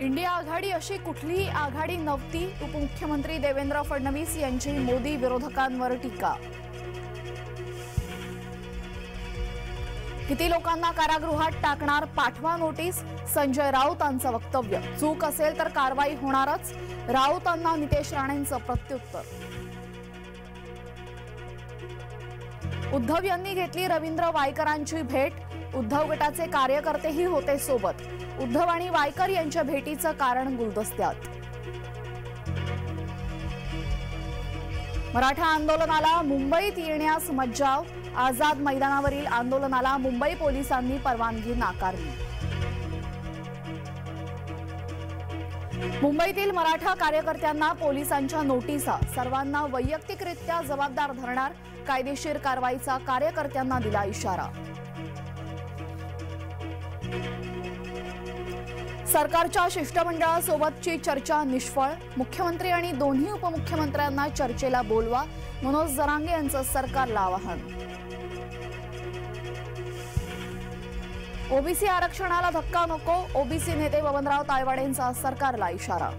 India आघाडी अशी कुठलीही आघाडी नव्हती, उपमुख्यमंत्री देवेंद्र फडणवीस यांची मोदी विरोधकांवर टीका। किती लोकांना कारागृहात टाकणार, पाठवा नोटीस, संजय राऊतांचं वक्तव्य। चूक असेल तर कारवाई होणारच, राऊतांना नितेश राणेंचं प्रत्युत्तर। उद्धव यांनी घेतली रवींद्र वायकरांची भेट, उद्धव गटाचे कार्यकर्तेही होते सोबत। उद्धव आणि वायकर यांच्या भेटीचं कारण गुलदस्त्यात। मराठा आंदोलनाला मुंबईत येण्यास मज्जाव, आझाद मैदानावरील आंदोलनाला मुंबई पोलिसांनी परवानगी नाकारली। मुंबईतील मराठा कार्यकर्त्यांना पोलिसांच्या नोटिसा, सर्वांना वैयक्तिकरित्या जबाबदार धरणार, कायदेशीर कारवाईचा कार्यकर्त्यांना दिला इशारा। सरकारच्या शिष्टमंडळासोबतची चर्चा निष्फळ, मुख्यमंत्री आणि दोन्ही उपमुख्यमंत्र्यांना चर्चेला बोलवा, मनोज जरांगे यांचं सरकारला आवाहन। ओबीसी आरक्षणाला धक्का नको, ओबीसी नेते बबनराव तायवाडेंचा सरकारला इशारा।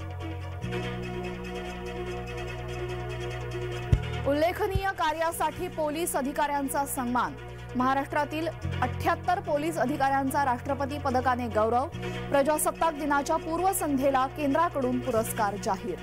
उल्लेखनीय कार्यासाठी पोलीस अधिकाऱ्यांचा सन्मान, महाराष्ट्रातील 78 पोलीस अधिकाऱ्यांचा राष्ट्रपती पदकाने गौरव, प्रजासत्ताक दिनाच्या पूर्वसंध्येला केंद्राकडून पुरस्कार जाहीर।